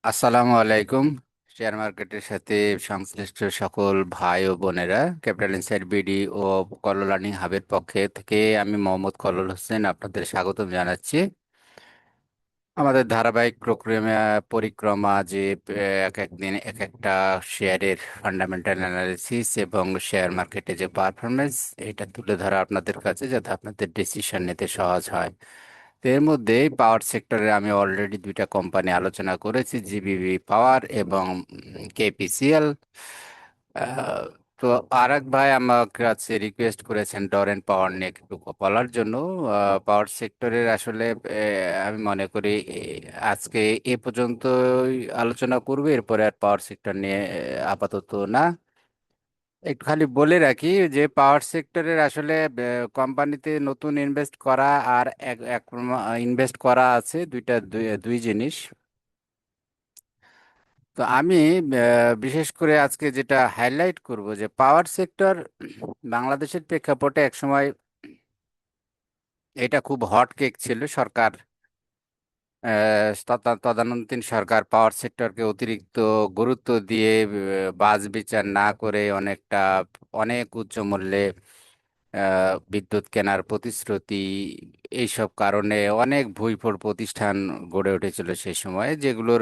আসসালামু আলাইকুম। শেয়ার মার্কেটের সাথে সংশ্লিষ্ট সকল ভাই ও বোনেরা, ক্যাপিটাল ইনসাইড বিডি ও কল্লো লার্নিং হাবের পক্ষে থেকে আমি মোহাম্মদ কল্লোল হোসেন আপনাদের স্বাগতম জানাচ্ছি। আমাদের ধারাবাহিক পরিক্রমা যে এক এক দিন এক একটা শেয়ারের ফান্ডামেন্টাল অ্যানালিসিস এবং শেয়ার মার্কেটে যে পারফরমেন্স, এটা তুলে ধরা আপনাদের কাছে যাতে আপনাদের ডিসিশন নিতে সহজ হয়। তো এর মধ্যে পাওয়ার সেক্টরে আমি অলরেডি দুইটা কোম্পানি আলোচনা করেছি, জিবিবি পাওয়ার এবং কেপিসিএল। তো আর এক ভাই আমার কাছে রিকোয়েস্ট করেছেন ডরেন পাওয়ার নিয়ে একটু বলার জন্য। পাওয়ার সেক্টরের আসলে আমি মনে করি আজকে এ পর্যন্ত আলোচনা করবো, এরপরে আর পাওয়ার সেক্টর নিয়ে আপাতত না। একটু খালি বলে রাখি যে পাওয়ার সেক্টরের আসলে কোম্পানিতে নতুন ইনভেস্ট করা আর ইনভেস্ট করা আছে দুইটা, দুই জিনিস। তো আমি বিশেষ করে আজকে যেটা হাইলাইট করব যে পাওয়ার সেক্টর বাংলাদেশের প্রেক্ষাপটে একসময় এটা খুব হট কেক ছিল। সরকার তদানীন্তন সরকার পাওয়ার সেক্টরকে অতিরিক্ত গুরুত্ব দিয়ে বাছ বিচার না করে অনেক উচ্চ মূল্যে বিদ্যুৎ কেনার প্রতিশ্রুতি, এইসব কারণে অনেক ভুইফোড় প্রতিষ্ঠান গড়ে উঠেছিল সেই সময়, যেগুলোর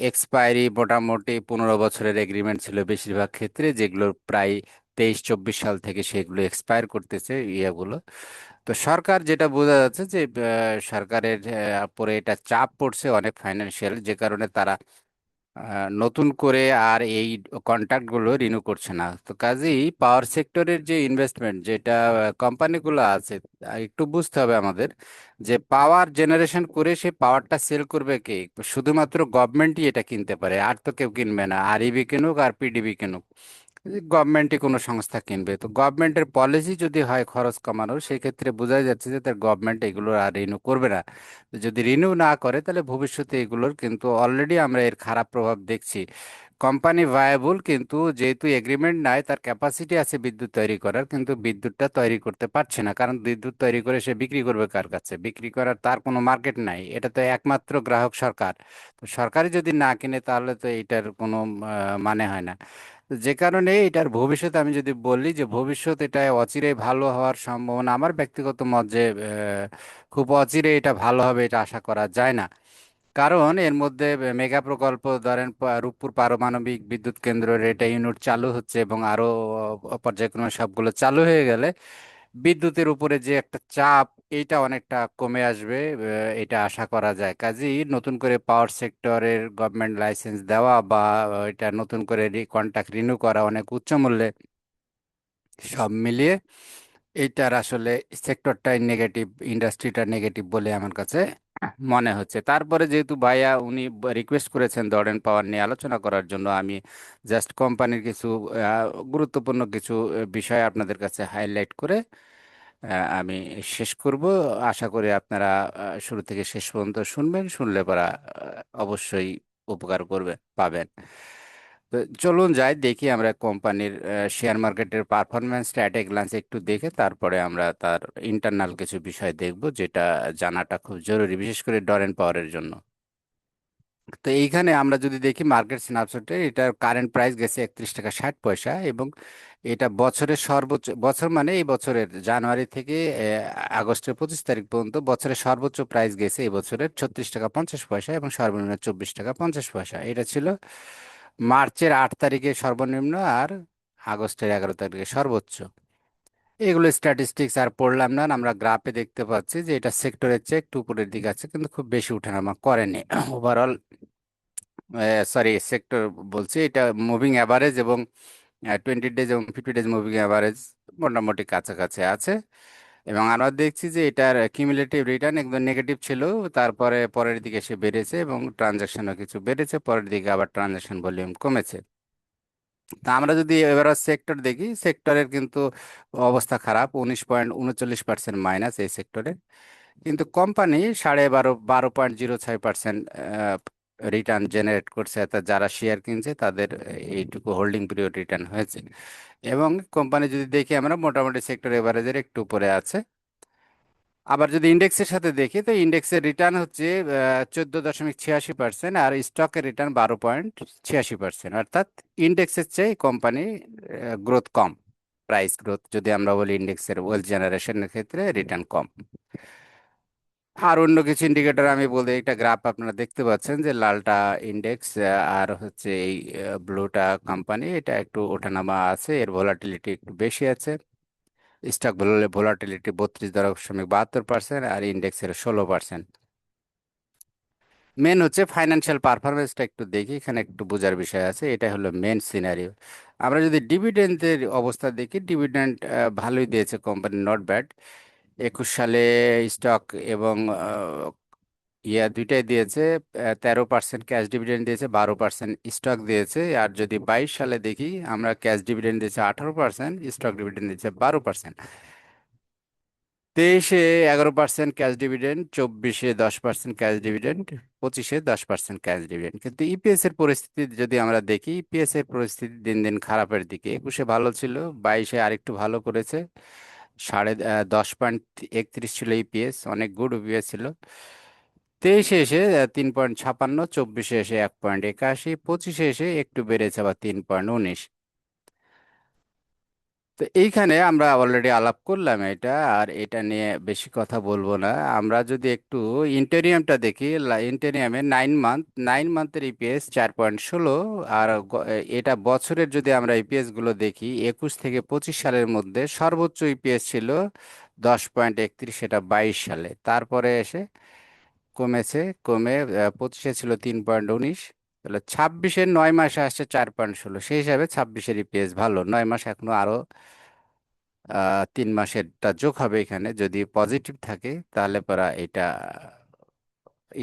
এক্সপায়ারি মোটামুটি 15 বছরের এগ্রিমেন্ট ছিল বেশিরভাগ ক্ষেত্রে, যেগুলোর প্রায় 23-24 সাল থেকে সেগুলো এক্সপায়ার করতেছে ইয়েগুলো। তো সরকার যেটা বোঝা যাচ্ছে যে সরকারের পরে এটা চাপ পড়ছে অনেক ফাইন্যান্সিয়াল, যে কারণে তারা নতুন করে আর এই কন্ট্রাক্টগুলো রিনিউ করছে না। তো কাজেই পাওয়ার সেক্টরের যে ইনভেস্টমেন্ট যেটা কোম্পানিগুলো আছে, একটু বুঝতে হবে আমাদের যে পাওয়ার জেনারেশন করে সেই পাওয়ারটা সেল করবে কে? শুধুমাত্র গভর্নমেন্টই এটা কিনতে পারে, আর তো কেউ কিনবে না। আর ইবি কিনুক আর পিডিবি কিনুক, গভর্নমেন্টই কোনো সংস্থা কিনবে। তো গভর্নমেন্টের পলিসি যদি হয় খরচ কমানোর, সেই ক্ষেত্রে বোঝা যাচ্ছে যে তার গভর্নমেন্ট এগুলো আর রিনিউ করবে না। তো যদি রিনিউ না করে তাহলে ভবিষ্যতে এগুলোর কিন্তু অলরেডি আমরা এর খারাপ প্রভাব দেখছি। কোম্পানি ভায়াবল, কিন্তু যেহেতু এগ্রিমেন্ট নাই, তার ক্যাপাসিটি আছে বিদ্যুৎ তৈরি করার, কিন্তু বিদ্যুৎটা তৈরি করতে পারছে না। কারণ বিদ্যুৎ তৈরি করে সে বিক্রি করবে কার কাছে? বিক্রি করার তার কোনো মার্কেট নাই, এটা তো একমাত্র গ্রাহক সরকার। তো সরকারই যদি না কিনে তাহলে তো এটার কোনো মানে হয় না। তো যে কারণে এটার ভবিষ্যৎ, আমি যদি বলি যে ভবিষ্যৎ এটা অচিরেই ভালো হওয়ার সম্ভাবনা, আমার ব্যক্তিগত মত যে খুব অচিরে এটা ভালো হবে এটা আশা করা যায় না। কারণ এর মধ্যে মেগা প্রকল্প ধরেন রূপপুর পারমাণবিক বিদ্যুৎ কেন্দ্র, এটা ইউনিট চালু হচ্ছে এবং আরো পর্যায়ক্রমে সবগুলো চালু হয়ে গেলে বিদ্যুতের উপরে যে একটা চাপ, এইটা অনেকটা কমে আসবে, এটা আশা করা যায়। কাজেই নতুন করে পাওয়ার সেক্টরের গভর্নমেন্ট লাইসেন্স দেওয়া বা এটা নতুন করে কন্ট্রাক্ট রিনিউ করা অনেক উচ্চ মূল্যে, সব মিলিয়ে এইটার আসলে সেক্টরটাই নেগেটিভ, ইন্ডাস্ট্রিটা নেগেটিভ বলে আমার কাছে মনে হচ্ছে। তারপরে যেহেতু ভাইয়া উনি রিকোয়েস্ট করেছেন দরেন পাওয়ার নিয়ে আলোচনা করার জন্য, আমি জাস্ট কোম্পানির কিছু গুরুত্বপূর্ণ কিছু বিষয় আপনাদের কাছে হাইলাইট করে আমি শেষ করব। আশা করি আপনারা শুরু থেকে শেষ পর্যন্ত শুনবেন, শুনলে পরা অবশ্যই উপকার পাবেন। তো চলুন যাই, দেখি আমরা কোম্পানির শেয়ার মার্কেটের পারফরমেন্সটা অ্যাট এ গ্লান্স একটু দেখে তারপরে আমরা তার ইন্টারনাল কিছু বিষয় দেখব, যেটা জানাটা খুব জরুরি, বিশেষ করে ডরেন পাওয়ারের জন্য। তো এইখানে আমরা যদি দেখি মার্কেট স্ন্যাপশটে, এটার কারেন্ট প্রাইস গেছে 31 টাকা 60 পয়সা, এবং এটা বছরের সর্বোচ্চ, বছর মানে এই বছরের জানুয়ারি থেকে আগস্টের 25 তারিখ পর্যন্ত বছরের সর্বোচ্চ প্রাইস গেছে এই বছরের 36 টাকা 50 পয়সা, এবং সর্বনিম্ন 24 টাকা 50 পয়সা। এটা ছিল মার্চের 8 তারিখে সর্বনিম্ন আর আগস্টের 11 তারিখে সর্বোচ্চ। এগুলো স্ট্যাটিস্টিক্স আর পড়লাম না, আমরা গ্রাফে দেখতে পাচ্ছি যে এটা সেক্টরের চেয়ে একটু উপরের দিকে আছে, কিন্তু খুব বেশি উঠানামা করেনি। ওভারঅল, সরি সেক্টর বলছি, এটা মুভিং অ্যাভারেজ এবং 20 ডেজ এবং 50 ডেজ মুভিং অ্যাভারেজ মোটামুটি কাছাকাছি আছে। এবং আমরা দেখছি যে এটার কিউমুলেটিভ রিটার্ন একদম নেগেটিভ ছিল, তারপরে পরের দিকে সে বেড়েছে এবং ট্রানজাকশনও কিছু বেড়েছে, পরের দিকে আবার ট্রানজাকশন ভলিউম কমেছে। তা আমরা যদি এবার সেক্টর দেখি, সেক্টরের কিন্তু অবস্থা খারাপ, 19.39% মাইনাস এই সেক্টরে। কিন্তু কোম্পানি 12.06% রিটার্ন জেনারেট করছে, অর্থাৎ যারা শেয়ার কিনছে তাদের এইটুকু হোল্ডিং পিরিয়ড রিটার্ন হয়েছে। এবং কোম্পানি যদি দেখি আমরা, মোটামুটি সেক্টর এভারেজের একটু উপরে আছে। আবার যদি ইন্ডেক্সের সাথে দেখি তো ইন্ডেক্সের রিটার্ন হচ্ছে 14.86%, আর স্টকের রিটার্ন 12.86%। অর্থাৎ ইন্ডেক্সের চেয়ে কোম্পানি গ্রোথ কম, প্রাইস গ্রোথ যদি আমরা বলি, ইন্ডেক্সের ওয়েলথ জেনারেশনের ক্ষেত্রে রিটার্ন কম। আর অন্য কিছু ইন্ডিকেটর আমি বলতে, একটা গ্রাফ আপনারা দেখতে পাচ্ছেন যে লালটা ইন্ডেক্স, আর হচ্ছে এই ব্লুটা কোম্পানি, এটা একটু ওঠানামা আছে, এর ভোলাটিলিটি একটু বেশি আছে। স্টক ভোলাটিলিটি 32.72%, আর ইন্ডেক্সের 16%। মেন হচ্ছে ফাইন্যান্সিয়াল পারফরমেন্সটা একটু দেখি, এখানে একটু বোঝার বিষয় আছে, এটা হলো মেন সিনারিও। আমরা যদি ডিভিডেন্ডের অবস্থা দেখি, ডিভিডেন্ড ভালোই দিয়েছে কোম্পানি, নট ব্যাড। 21 সালে স্টক এবং দুইটাই দিয়েছে। 13% ক্যাশ ডিভিডেন্ড দিয়েছে, 12% স্টক দিয়েছে। আর যদি 22 সালে দেখি আমরা, ক্যাশ ডিভিডেন্ড দিয়েছে 18%, স্টক ডিভিডেন্ড দিয়েছে 12%। 23-এ 11% ক্যাশ ডিভিডেন্ড, 24-এ 10% ক্যাশ ডিভিডেন্ড, 25-এ 10% ক্যাশ ডিভিডেন্ড। কিন্তু ইপিএস এর পরিস্থিতি যদি আমরা দেখি, ইপিএস এর পরিস্থিতি দিন দিন খারাপের দিকে। 21-এ ভালো ছিল, 22-এ আরেকটু ভালো করেছে। 10.31 ছিল ইপিএস, অনেক গুড ইপিএস ছিল। 23-এ এসে 3.56, 24-এ এসে 1.81, 25-এ এসে একটু বেড়েছে আবার 3.19। তো এইখানে আমরা অলরেডি আলাপ করলাম এটা, আর এটা নিয়ে বেশি কথা বলবো না। আমরা যদি একটু ইন্টেরিয়ামটা দেখি, ইন্টেরিয়ামে 9 মান্থের ইপিএস 4.16। আর এটা বছরের যদি আমরা ইপিএস গুলো দেখি, 21 থেকে 25 সালের মধ্যে সর্বোচ্চ ইপিএস ছিল 10.31, সেটা 22 সালে। তারপরে এসে কমেছে, কমে 25-এ ছিল 3.19। তাহলে 26-এর 9 মাসে আসছে 4.16, সেই হিসাবে 26-এর ইপিএস ভালো। 9 মাস এখনো আরো 3 মাসেরটা যোগ হবে এখানে, যদি পজিটিভ থাকে তাহলে পরা এটা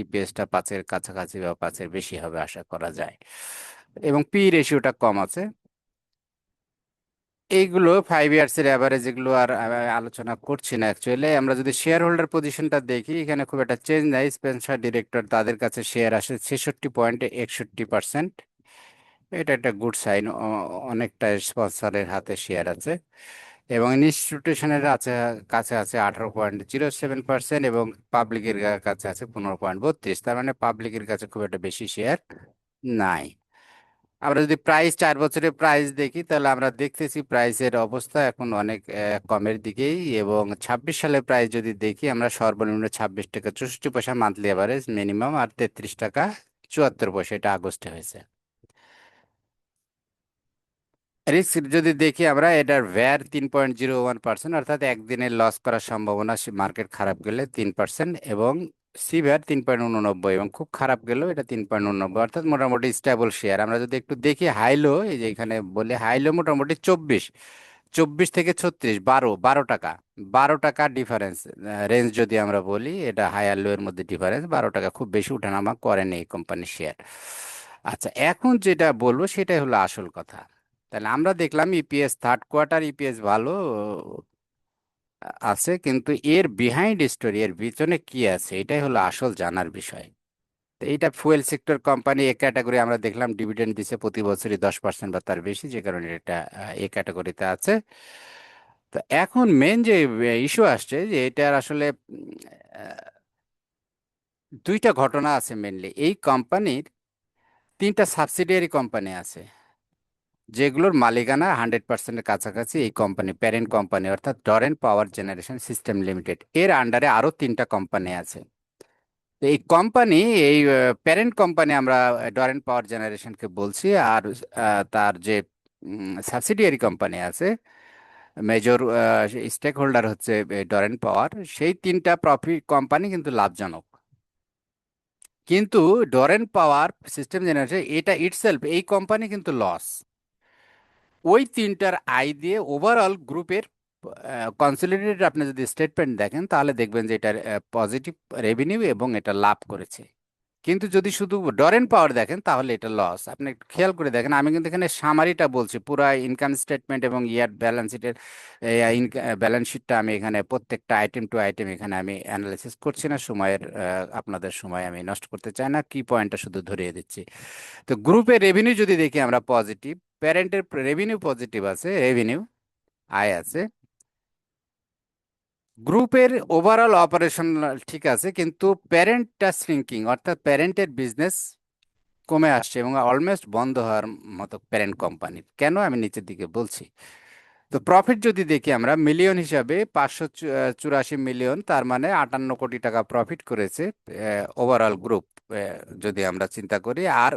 ইপিএসটা 5-এর কাছাকাছি বা 5-এর বেশি হবে আশা করা যায়। এবং পি রেশিওটা কম আছে। এইগুলো 5 ইয়ার্স এর অ্যাভারেজ, এগুলো আর আমি আলোচনা করছি না অ্যাকচুয়ালি। আমরা যদি শেয়ার হোল্ডার পজিশনটা দেখি, এখানে খুব একটা চেঞ্জ নাই। স্পেন্সার ডিরেক্টর, তাদের কাছে শেয়ার আসে 66.61%। এটা একটা গুড সাইন, অনেকটা স্পন্সরের হাতে শেয়ার আছে। এবং ইনস্টিটিউশনের আছে, কাছে আছে 18.07%, এবং পাবলিকের কাছে আছে 15.32। তার মানে পাবলিকের কাছে খুব একটা বেশি শেয়ার নাই। আমরা যদি প্রাইস 4 বছরের প্রাইস দেখি, তাহলে আমরা দেখতেছি প্রাইসের অবস্থা এখন অনেক কমের দিকেই। এবং 26 সালের প্রাইস যদি দেখি আমরা, সর্বনিম্ন 26 টাকা 64 পয়সা মান্থলি অ্যাভারেজ মিনিমাম, আর 33 টাকা 74 পয়সা, এটা আগস্টে হয়েছে। রিস্ক যদি দেখি আমরা, এটার ভ্যার 3.01%, অর্থাৎ একদিনের লস করার সম্ভাবনা মার্কেট খারাপ গেলে 3%। এবং সিভ্যার 3.89, এবং খুব খারাপ গেলেও এটা 3.89, অর্থাৎ মোটামুটি স্টেবল শেয়ার। আমরা যদি একটু দেখি হাইলো, এই যে এখানে বলে হাইলো মোটামুটি 24, 24 থেকে 36, 12 টাকা, 12 টাকা ডিফারেন্স রেঞ্জ যদি আমরা বলি, এটা হাই আর লো এর মধ্যে ডিফারেন্স 12 টাকা, খুব বেশি উঠানামা করেনি এই কোম্পানির শেয়ার। আচ্ছা, এখন যেটা বলবো সেটাই হলো আসল কথা। তাহলে আমরা দেখলাম ইপিএস, থার্ড কোয়ার্টার ইপিএস ভালো আছে, কিন্তু এর বিহাইন্ড স্টোরি, এর পিছনে কি আছে, এটাই হলো আসল জানার বিষয়। তো এইটা fuel sector company, A category, আমরা দেখলাম ডিভিডেন্ড দিছে প্রতি বছরই 10% বা তার বেশি, যে কারণে এটা এ ক্যাটাগরিতে আছে। তো এখন মেন যে ইস্যু আসছে, যে এটার আসলে দুইটা ঘটনা আছে মেনলি। এই কোম্পানির 3টা সাবসিডিয়ারি কোম্পানি আছে, যেগুলোর মালিকানা 100%-এর কাছাকাছি এই কোম্পানি, প্যারেন্ট কোম্পানি, অর্থাৎ ডরেন পাওয়ার জেনারেশন সিস্টেম লিমিটেড। এর আন্ডারে আরো 3টা কোম্পানি আছে। তো এই কোম্পানি, এই প্যারেন্ট কোম্পানি আমরা ডরেন পাওয়ার জেনারেশনকে বলছি। আর তার যে সাবসিডিয়ারি কোম্পানি আছে, মেজর স্টেক হোল্ডার হচ্ছে ডরেন পাওয়ার, সেই 3টা প্রফিট কোম্পানি কিন্তু লাভজনক। কিন্তু ডরেন পাওয়ার সিস্টেম জেনারেশন, এটা ইটসেলফ, এই কোম্পানি কিন্তু লস। ওই 3টার আয় দিয়ে ওভারঅল গ্রুপের কনসলিডেটেড আপনি যদি স্টেটমেন্ট দেখেন, তাহলে দেখবেন যে এটা পজিটিভ রেভিনিউ এবং এটা লাভ করেছে। কিন্তু যদি শুধু ডরেন পাওয়ার দেখেন, তাহলে এটা লস। আপনি একটু খেয়াল করে দেখেন, আমি কিন্তু এখানে সামারিটা বলছি, পুরা ইনকাম স্টেটমেন্ট এবং ইয়ার ব্যালেন্স শিটের ব্যালেন্স শিটটা আমি এখানে প্রত্যেকটা আইটেম টু আইটেম এখানে আমি অ্যানালাইসিস করছি না, সময়ের আপনাদের সময় আমি নষ্ট করতে চাই না, কি পয়েন্টটা শুধু ধরিয়ে দিচ্ছি। তো গ্রুপের রেভিনিউ যদি দেখি আমরা, পজিটিভ। প্যারেন্টের রেভিনিউ পজিটিভ আছে, রেভিনিউ আয় আছে। গ্রুপের ওভারঅল অপারেশন ঠিক আছে, কিন্তু প্যারেন্টটা শ্রিঙ্কিং, অর্থাৎ প্যারেন্টের বিজনেস কমে আসছে এবং অলমোস্ট বন্ধ হওয়ার মতো প্যারেন্ট কোম্পানির। কেন, আমি নিচের দিকে বলছি। তো প্রফিট যদি দেখি আমরা মিলিয়ন হিসাবে 584 মিলিয়ন, তার মানে 58 কোটি টাকা প্রফিট করেছে ওভারঅল গ্রুপ, যদি আমরা চিন্তা করি। আর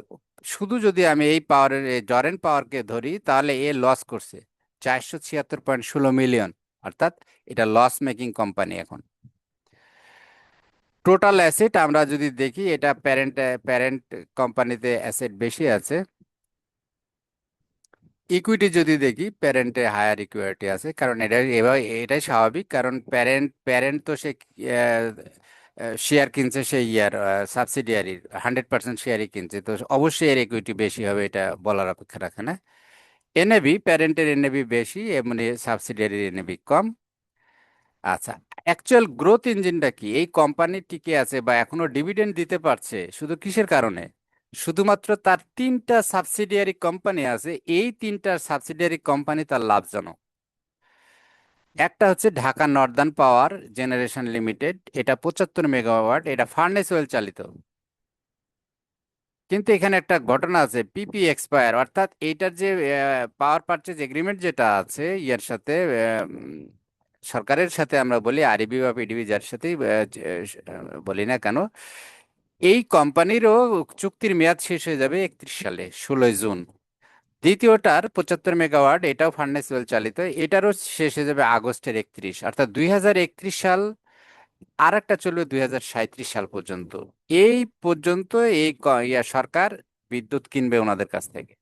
শুধু যদি আমি এই পাওয়ারের জরেন পাওয়ারকে ধরি, তাহলে এ লস করছে 476.16 মিলিয়ন, অর্থাৎ এটা লস মেকিং কোম্পানি এখন। টোটাল অ্যাসেট আমরা যদি দেখি, এটা প্যারেন্ট প্যারেন্ট কোম্পানিতে অ্যাসেট বেশি আছে। ইকুইটি যদি দেখি, প্যারেন্টে হায়ার ইকুইটি আছে, কারণ এটা এবার এটাই স্বাভাবিক, কারণ প্যারেন্ট প্যারেন্ট তো সে শেয়ার কিনছে সেই ইয়ার সাবসিডিয়ারির 100% শেয়ারই কিনছে, তো অবশ্যই এর ইকুইটি বেশি হবে, এটা বলার অপেক্ষা রাখে না। এনএবি, প্যারেন্টের এনএবি বেশি, এমনি সাবসিডিয়ারির এনএবি কম। আচ্ছা, অ্যাকচুয়াল গ্রোথ ইঞ্জিনটা কি এই কোম্পানি টিকে আছে বা এখনো ডিভিডেন্ড দিতে পারছে, শুধু কিসের কারণে? শুধুমাত্র তার তিনটা সাবসিডিয়ারি কোম্পানি আছে, এই তিনটা সাবসিডিয়ারি কোম্পানি তার লাভজনক। একটা হচ্ছে ঢাকা নর্দার্ন পাওয়ার জেনারেশন লিমিটেড, এটা 75 মেগাওয়াট, এটা ফার্নেস ওয়েল চালিত। কিন্তু এখানে একটা ঘটনা আছে, পিপি এক্সপায়ার, অর্থাৎ এইটার যে পাওয়ার পারচেজ এগ্রিমেন্ট যেটা আছে ইয়ার সাথে, সরকারের সাথে আমরা বলি আরইবি বা পিডিবি, যার সাথেই বলি না কেন, এই কোম্পানিরও চুক্তির মেয়াদ শেষ হয়ে যাবে 31 সালে, 16ই জুন। দ্বিতীয়টার 75 মেগাওয়াট, এটাও ফার্নেস ওয়েল চালিত, এটারও শেষ হয়ে যাবে আগস্টের 31, অর্থাৎ 2031 সাল। আর একটা চলবে 2037 সাল পর্যন্ত। এই পর্যন্ত এই সরকার বিদ্যুৎ কিনবে ওনাদের কাছ থেকে।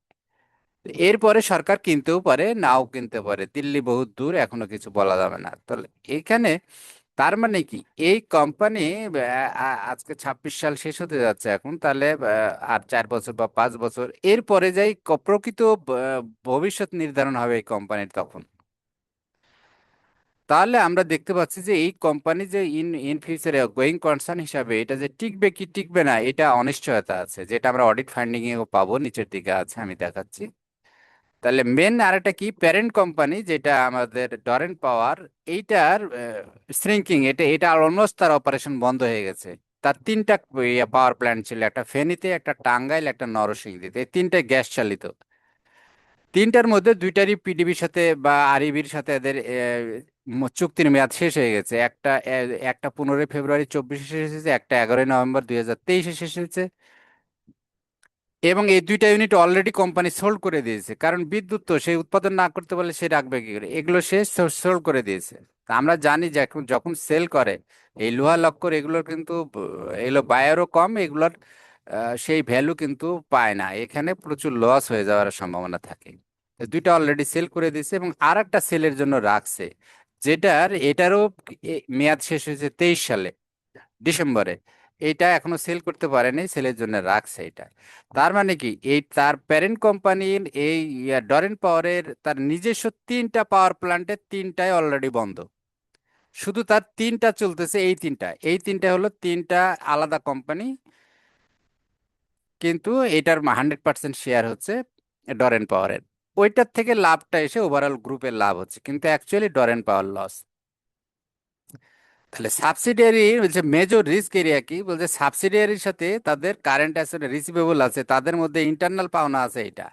এরপরে সরকার কিনতেও পারে, নাও কিনতে পারে, দিল্লি বহুত দূর, এখনো কিছু বলা যাবে না। তাহলে এখানে তার মানে কি, এই কোম্পানি আজকে 26 সাল শেষ হতে যাচ্ছে এখন, তাহলে আর 4 বছর বা 5 বছর এরপরে যাই প্রকৃত ভবিষ্যৎ নির্ধারণ হবে এই কোম্পানির তখন। তাহলে আমরা দেখতে পাচ্ছি যে এই কোম্পানি যে ইন ইন ফিউচারে গোয়িং কনসার্ন হিসাবে এটা যে টিকবে কি টিকবে না, এটা অনিশ্চয়তা আছে, যেটা আমরা অডিট ফাইন্ডিং এও পাবো, নিচের দিকে আছে, আমি দেখাচ্ছি। তাহলে মেন আরেকটা কি, প্যারেন্ট কোম্পানি যেটা আমাদের ডরেন্ট পাওয়ার, এইটার শ্রিঙ্কিং, এটা এটা অলমোস্ট তার অপারেশন বন্ধ হয়ে গেছে। তার তিনটা পাওয়ার প্ল্যান্ট ছিল, একটা ফেনীতে, একটা টাঙ্গাইল, একটা নরসিংদীতে, এই তিনটা গ্যাস চালিত। তিনটার মধ্যে দুইটারই পিডিবির সাথে বা আরইবির সাথে এদের চুক্তির মেয়াদ শেষ হয়ে গেছে। একটা 15 ফেব্রুয়ারি 24 শেষ হয়েছে, একটা 11 নভেম্বর 2023 শেষ হয়েছে। এবং এই দুইটা ইউনিট অলরেডি কোম্পানি সোল্ড করে দিয়েছে, কারণ বিদ্যুৎ তো সে উৎপাদন না করতে পারলে সে রাখবে কি করে, এগুলো সে সোল্ড করে দিয়েছে। তা আমরা জানি যে এখন যখন সেল করে এই লোহা লক্কর, এগুলোর কিন্তু এগুলো বায়ারও কম, এগুলোর সেই ভ্যালু কিন্তু পায় না, এখানে প্রচুর লস হয়ে যাওয়ার সম্ভাবনা থাকে। তো দুইটা অলরেডি সেল করে দিয়েছে এবং আর একটা সেলের জন্য রাখছে, এটারও মেয়াদ শেষ হয়েছে 23 সালে, ডিসেম্বরে। এটা এখনো সেল করতে পারেনি, সেলের জন্য রাখছে এটা। তার মানে কি, এই তার প্যারেন্ট কোম্পানির এই ডরেন পাওয়ারের তার নিজস্ব তিনটা পাওয়ার প্ল্যান্টের তিনটাই অলরেডি বন্ধ। শুধু তার তিনটা চলতেছে, এই তিনটা হলো তিনটা আলাদা কোম্পানি, কিন্তু এটার 100% শেয়ার হচ্ছে ডরেন পাওয়ারের। ওইটার থেকে লাভটা এসে ওভারঅল গ্রুপের লাভ হচ্ছে, কিন্তু অ্যাকচুয়ালি ডরেন পাওয়ার লস। তাহলে সাবসিডিয়ারি বলছে মেজর রিস্ক এরিয়া কি, বলছে সাবসিডিয়ারির সাথে তাদের কারেন্ট অ্যাসেট রিসিভেবল আছে, তাদের মধ্যে ইন্টারনাল পাওনা আছে এটা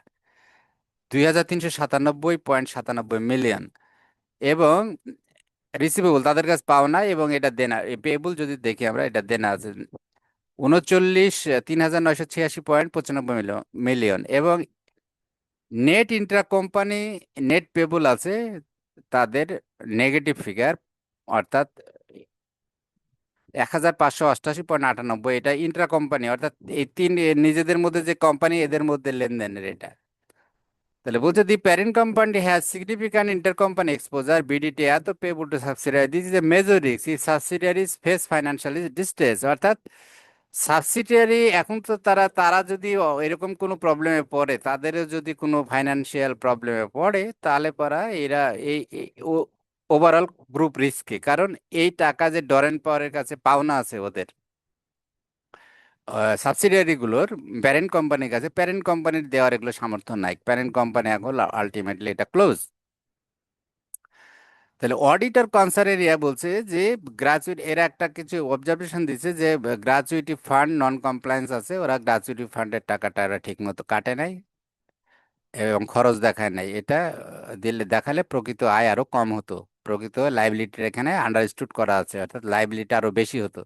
2397.97 মিলিয়ন, এবং রিসিভেবল তাদের কাছে পাওনা, এবং এটা দেনা, পেয়েবল যদি দেখি আমরা, এটা দেনা আছে 39,3986.95 মিলিয়ন, এবং net Intra company net payable আছে তাদের নেগেটিভ ফিগার, অর্থাৎ 1588.98, এটা ইন্ট্রা কোম্পানি, অর্থাৎ এই তিন নিজেদের মধ্যে যে কোম্পানি, এদের মধ্যে লেনদেনের এটা। তাহলে বলছে the parent company has significant inter company exposure, BDT এত payable to subsidiary, this is a major risk if subsidiaries face financial distress, অর্থাৎ সাবসিডিয়ারি এখন তো তারা তারা যদি এরকম কোনো প্রবলেমে পড়ে, তাদেরও যদি কোনো ফাইন্যান্সিয়াল প্রবলেমে পড়ে, তাহলে পরা এরা এই ওভারঅল গ্রুপ রিস্কে, কারণ এই টাকা যে ডরেন পাওয়ারের কাছে পাওনা আছে ওদের সাবসিডিয়ারি গুলোর, প্যারেন্ট কোম্পানির কাছে, প্যারেন্ট কোম্পানির দেওয়ার এগুলো সামর্থ্য নাই, প্যারেন্ট কোম্পানি এখন আলটিমেটলি এটা ক্লোজ। তাহলে অডিটর কনসার্ন এরিয়া বলছে যে গ্রাচুইট, এরা একটা কিছু অবজারভেশন দিচ্ছে যে গ্রাচুইটি ফান্ড নন কমপ্লায়েন্স আছে, ওরা গ্রাচুইটি ফান্ডের টাকাটা ওরা ঠিক মতো কাটে নাই এবং খরচ দেখায় নাই। এটা দিলে দেখালে প্রকৃত আয় আরো কম হতো, প্রকৃত লাইবিলিটির এখানে আন্ডারস্টুড করা আছে, অর্থাৎ লাইবিলিটি আরো বেশি হতো।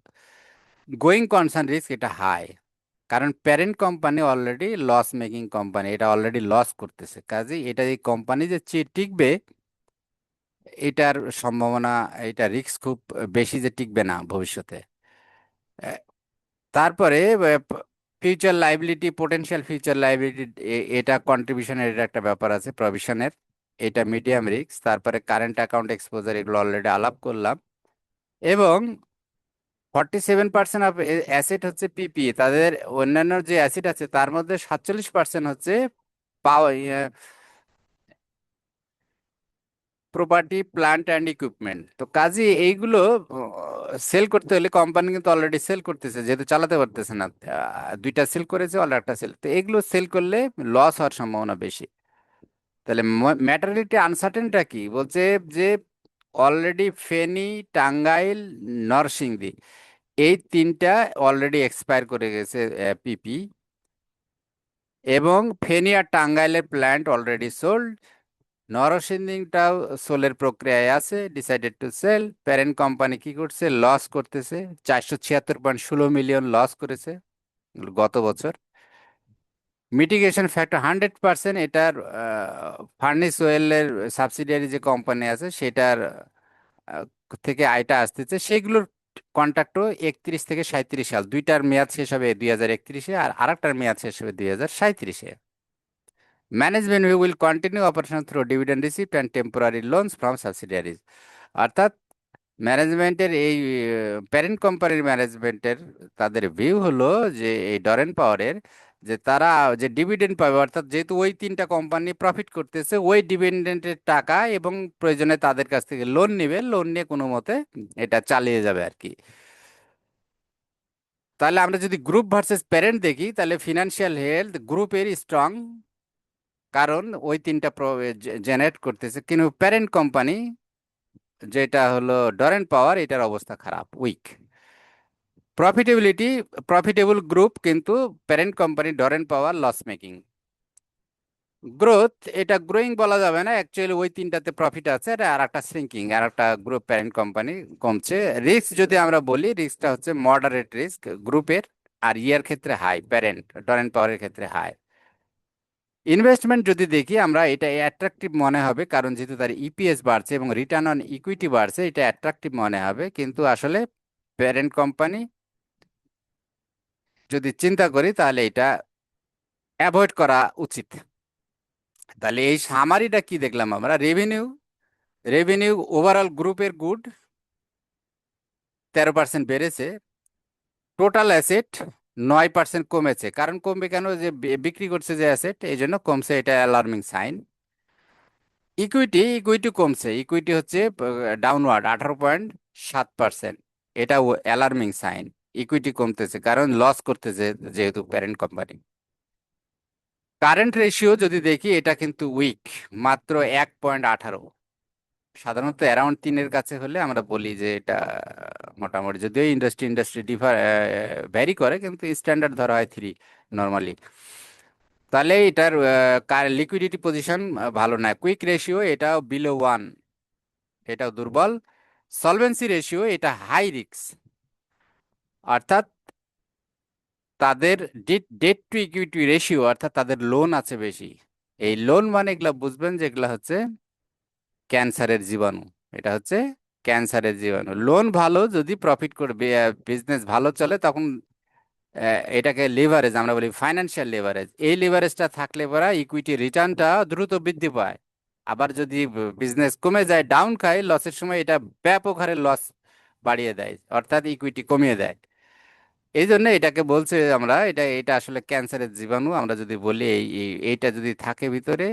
গোয়িং কনসার্ন রিস্ক এটা হাই, কারণ parent company already loss making company, এটা অলরেডি লস করতেছে, কাজেই এটা এই কোম্পানি যে টিকবে এটার সম্ভাবনা, এটা রিস্ক খুব বেশি যে টিকবে না ভবিষ্যতে। আহ, তারপরে future liability, potential future liability, এটা কন্ট্রিবিউশনের এটা একটা ব্যাপার আছে প্রভিশনের, এটা মিডিয়াম রিস্ক। তারপরে কারেন্ট অ্যাকাউন্ট এক্সপোজার, এগুলো অলরেডি আলাপ করলাম। এবং 47% অফ অ্যাসেট হচ্ছে পিপি, তাদের অন্যান্য যে অ্যাসেট আছে তার মধ্যে 47% হচ্ছে পাওয়ার, প্রপার্টি প্ল্যান্ট অ্যান্ড ইকুইপমেন্ট। তো কাজে এইগুলো সেল করতে হলে কোম্পানি কিন্তু অলরেডি সেল করতেছে, যেহেতু চালাতে পারতেছে না, দুইটা সেল করেছে, অলরেডি একটা সেল, তো এগুলো সেল করলে লস হওয়ার সম্ভাবনা বেশি। তাহলে ম্যাটারিটি আনসার্টেনটা কি বলছে যে অলরেডি ফেনী, টাঙ্গাইল, নরসিংদী এই তিনটা অলরেডি এক্সপায়ার করে গেছে পিপি, এবং ফেনী আর টাঙ্গাইলের প্ল্যান্ট অলরেডি সোল্ড। নরসিংদীটাও সোলের প্রক্রিয়ায় আছে, decided to sell. Parent company কি করছে, লস করতেছে, 476.16 মিলিয়ন লস করেছে গত বছর। মিটিগেশন ফ্যাক্টর 100%, এটার ফার্নিস ওয়েলের সাবসিডিয়ারি যে কোম্পানি আছে সেটার আহ, থেকে আয়টা আসতেছে, সেগুলোর কন্ট্রাক্টও 31 থেকে 37 সাল, দুইটার মেয়াদ শেষ হবে 2031-এ, আর আরেকটার মেয়াদ শেষ হবে 2037-এ। Management will continue operation through dividend receipt and temporary loans from subsidiaries. অর্থাৎ ম্যানেজমেন্টের এই প্যারেন্ট কোম্পানির ম্যানেজমেন্টের তাদের ভিউ হলো যে এই ডরেন পাওয়ারের, যে তারা যে ডিভিডেন্ড পাবে, অর্থাৎ যেহেতু ওই তিনটা কোম্পানি প্রফিট করতেছে, ওই ডিভিডেন্ডের টাকা এবং প্রয়োজনে তাদের কাছ থেকে লোন নেবে, লোন নিয়ে কোনো মতে এটা চালিয়ে যাবে আর কি। তাহলে আমরা যদি গ্রুপ ভার্সেস প্যারেন্ট দেখি, তাহলে ফিনান্সিয়াল হেলথ গ্রুপের স্ট্রং, কারণ ওই তিনটা জেনারেট করতেছে, কিন্তু প্যারেন্ট কোম্পানি যেটা হলো ডরেন পাওয়ার, এটার অবস্থা খারাপ, উইক। প্রফিটেবিলিটি, প্রফিটেবল গ্রুপ, কিন্তু parent company Doreen power loss making. Growth, এটা গ্রোয়িং বলা যাবে না, অ্যাকচুয়ালি ওই তিনটাতে প্রফিট আছে, আর একটা শ্রিঙ্কিং, আর একটা গ্রুপ প্যারেন্ট কোম্পানি কমছে। রিস্ক যদি আমরা বলি, রিস্কটা হচ্ছে মডারেট রিস্ক গ্রুপের, আর ইয়ার ক্ষেত্রে হাই, প্যারেন্ট ডরেন পাওয়ারের ক্ষেত্রে হাই। ইনভেস্টমেন্ট যদি দেখি আমরা, এটা অ্যাট্রাকটিভ মনে হবে, কারণ যেহেতু তার ইপিএস বাড়ছে এবং রিটার্ন অন ইকুইটি বাড়ছে, এটা অ্যাট্রাকটিভ মনে হবে, কিন্তু আসলে প্যারেন্ট কোম্পানি যদি চিন্তা করি তাহলে এটা অ্যাভয়েড করা উচিত। তাহলে এই সামারিটা কি দেখলাম আমরা, রেভিনিউ, রেভিনিউ ওভারঅল গ্রুপের গুড, 13% বেড়েছে। টোটাল অ্যাসেট 9% কমেছে, কারণ কমবে কেন, যে বিক্রি করছে যে অ্যাসেট, এই জন্য কমছে, এটা অ্যালার্মিং সাইন। ইকুইটি, ইকুইটি কমছে, ইকুইটি হচ্ছে ডাউনওয়ার্ড 18.7%, এটা অ্যালার্মিং সাইন। ইকুইটি কমতেছে কারণ লস করতেছে যেহেতু প্যারেন্ট কোম্পানি। কারেন্ট রেশিও যদি দেখি, এটা কিন্তু উইক, মাত্র 1.18। সাধারণত অ্যারাউন্ড 3-এর কাছে হলে আমরা বলি যে এটা মোটামুটি, যদিও ইন্ডাস্ট্রি ইন্ডাস্ট্রি ভ্যারি করে, কিন্তু স্ট্যান্ডার্ড ধরা হয় 3 নর্মালি। তাহলে এটার লিকুইডিটি পজিশন ভালো না। কুইক রেশিও এটাও বিলো 1, এটাও দুর্বল। সলভেন্সি রেশিও এটা হাই রিস্ক, অর্থাৎ তাদের ডেট টু ইকুইটি রেশিও, অর্থাৎ তাদের লোন আছে বেশি। এই লোন মানে এগুলা বুঝবেন যে এগুলা হচ্ছে ক্যান্সারের জীবাণু, এটা হচ্ছে ক্যান্সারের জীবাণু। লোন ভালো, যদি প্রফিট করবে, বিজনেস ভালো চলে, তখন এটাকে লিভারেজ আমরা বলি, ফাইন্যান্সিয়াল লিভারেজ। এই লিভারেজটা থাকলে পরা ইকুইটি রিটার্নটা দ্রুত বৃদ্ধি পায়। আবার যদি বিজনেস কমে যায়, ডাউন খায়, লসের সময় এটা ব্যাপক হারে লস বাড়িয়ে দেয়, অর্থাৎ ইকুইটি কমিয়ে দেয়। এই জন্য এটাকে বলছে আমরা, এটা এটা আসলে ক্যান্সারের জীবাণু আমরা যদি বলি, এইটা যদি থাকে ভিতরে,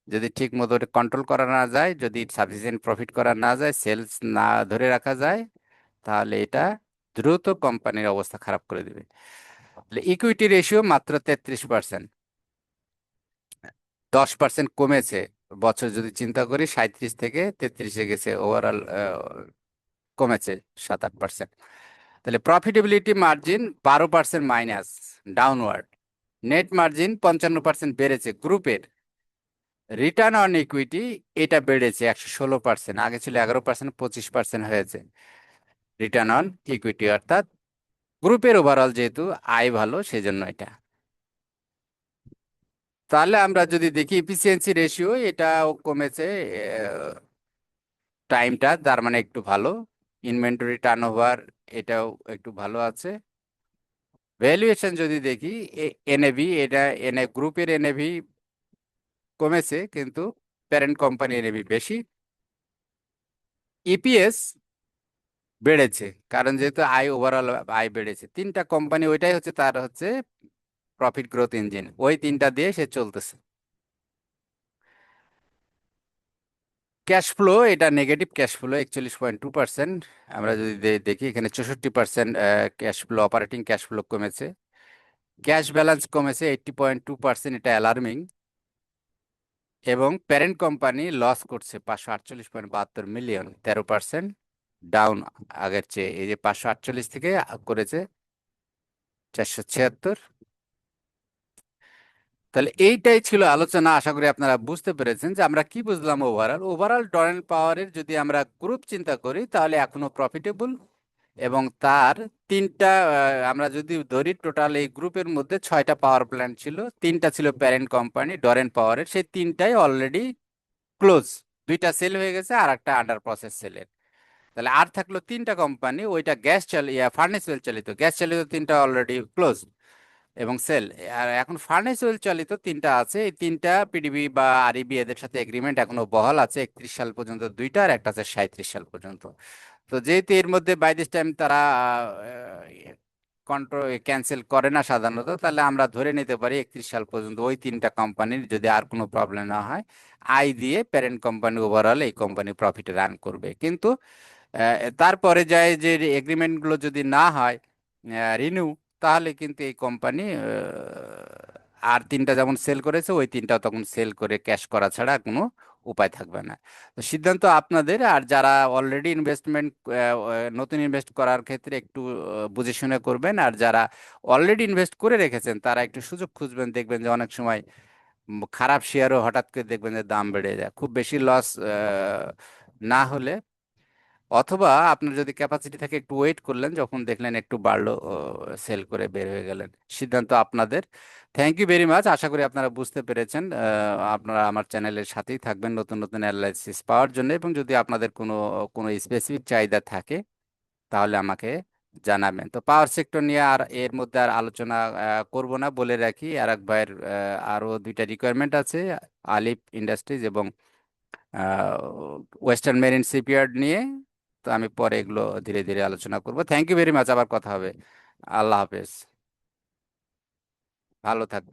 যদি ঠিক মতো কন্ট্রোল করা না যায়, যদি সাফিসিয়েন্ট প্রফিট করা না যায়, সেলস না ধরে রাখা যায়, তাহলে এটা দ্রুত কোম্পানির অবস্থা খারাপ করে দিবে। ইকুইটি রেশিও মাত্র 33%, 10% কমেছে। বছর যদি চিন্তা করি 37 থেকে 33-এ গেছে, ওভারঅল কমেছে 7-8%। তাহলে profitability margin 12% minus, downward. Net margin 55% বেড়েছে গ্রুপের। রিটার্ন অন ইকুইটি এটা বেড়েছে 116%, আগে ছিল 11%, 25% হয়েছে রিটার্ন অন ইকুইটি, অর্থাৎ গ্রুপের ওভারঅল যেহেতু আয় ভালো সেজন্য এটা। তাহলে আমরা যদি দেখি এফিসিয়েন্সি রেশিও, এটাও কমেছে টাইমটা, তার মানে একটু ভালো। ইনভেন্টরি টার্নওভার এটাও একটু ভালো আছে। ভ্যালুয়েশন যদি দেখি, এনএভি, এটা এনএ গ্রুপের এনএভি কমেছে কিন্তু প্যারেন্ট কোম্পানি এনএভি বেশি। ইপিএস বেড়েছে, কারণ যেহেতু আয় ওভারঅল আয় বেড়েছে, তিনটা কোম্পানি ওইটাই হচ্ছে তার হচ্ছে প্রফিট গ্রোথ ইঞ্জিন, ওই তিনটা দিয়ে সে চলতেছে। ক্যাশ ফ্লো, এটা নেগেটিভ ক্যাশ ফ্লো 41.2%। আমরা যদি দেখি এখানে 64% cash flow, operating cash flow কমেছে। ক্যাশ ব্যালেন্স কমেছে 80.2%, এটা অ্যালার্মিং। এবং প্যারেন্ট কোম্পানি লস করছে 548.72 মিলিয়ন, 13% ডাউন আগের চেয়ে। এই যে 548 থেকে করেছে 476। তাহলে এইটাই ছিল আলোচনা। আশা করি আপনারা বুঝতে পেরেছেন যে আমরা কি বুঝলাম। ওভারঅল ওভারঅল টরেন্ট পাওয়ারের যদি আমরা গ্রুপ চিন্তা করি তাহলে এখনো প্রফিটেবল, এবং তার তিনটা আমরা যদি ধরি, টোটাল এই গ্রুপের মধ্যে 6টা পাওয়ার প্ল্যান্ট ছিল, তিনটা ছিল প্যারেন্ট কোম্পানি ডরেন্ট পাওয়ারের, সেই তিনটাই অলরেডি ক্লোজ। দুইটা সেল হয়ে গেছে আর একটা আন্ডার প্রসেস সেলের। তাহলে আর থাকলো তিনটা কোম্পানি, ওইটা গ্যাস ফার্নেস ওয়েল চালিত, গ্যাস চালিত তিনটা অলরেডি ক্লোজ এবং সেল। আর এখন ফার্নেস ওয়েল চালিত তিনটা আছে, এই তিনটা পিডিবি বা আরইবি এদের সাথে এগ্রিমেন্ট এখনো বহাল আছে 31 সাল পর্যন্ত দুইটা, আর একটা আছে 37 সাল পর্যন্ত। তো যেহেতু এর মধ্যে বাই দিস টাইম তারা কন্ট্রোল ক্যান্সেল করে না সাধারণত, তাহলে আমরা ধরে নিতে পারি 31 সাল পর্যন্ত ওই তিনটা কোম্পানির যদি আর কোনো প্রবলেম না হয়, আয় দিয়ে প্যারেন্ট কোম্পানি ওভারঅল এই কোম্পানি প্রফিটে রান করবে। কিন্তু তারপরে যায় যে এগ্রিমেন্টগুলো যদি না হয় রিনিউ, তাহলে কিন্তু এই কোম্পানি আর তিনটা যেমন সেল করেছে ওই তিনটাও তখন সেল করে ক্যাশ করা ছাড়া আর কোনো উপায় থাকবে না। তো সিদ্ধান্ত আপনাদের। আর যারা অলরেডি ইনভেস্টমেন্ট, নতুন ইনভেস্ট করার ক্ষেত্রে একটু বুঝে শুনে করবেন, আর যারা অলরেডি ইনভেস্ট করে রেখেছেন তারা একটু সুযোগ খুঁজবেন। দেখবেন যে অনেক সময় খারাপ শেয়ারও হঠাৎ করে দেখবেন যে দাম বেড়ে যায়, খুব বেশি লস না হলে, অথবা আপনার যদি ক্যাপাসিটি থাকে একটু ওয়েট করলেন, যখন দেখলেন একটু বাড়লো সেল করে বের হয়ে গেলেন। সিদ্ধান্ত আপনাদের। Thank you very much. আশা করি আপনারা বুঝতে পেরেছেন। আপনারা আমার চ্যানেলের সাথেই থাকবেন নতুন নতুন অ্যানালাইসিস পাওয়ার জন্য, এবং যদি আপনাদের কোনো কোনো স্পেসিফিক চাহিদা থাকে তাহলে আমাকে জানাবেন। তো পাওয়ার সেক্টর নিয়ে আর এর মধ্যে আর আলোচনা করব না, বলে রাখি আর এক ভাইয়ের আরো দুইটা রিকোয়ারমেন্ট আছে, আলিফ ইন্ডাস্ট্রিজ এবং ওয়েস্টার্ন মেরিন শিপইয়ার্ড নিয়ে। তো আমি পরে এগুলো ধীরে ধীরে আলোচনা করব। থ্যাংক ইউ ভেরি মাচ, আবার কথা হবে। আল্লাহ হাফেজ, ভালো থাকবেন।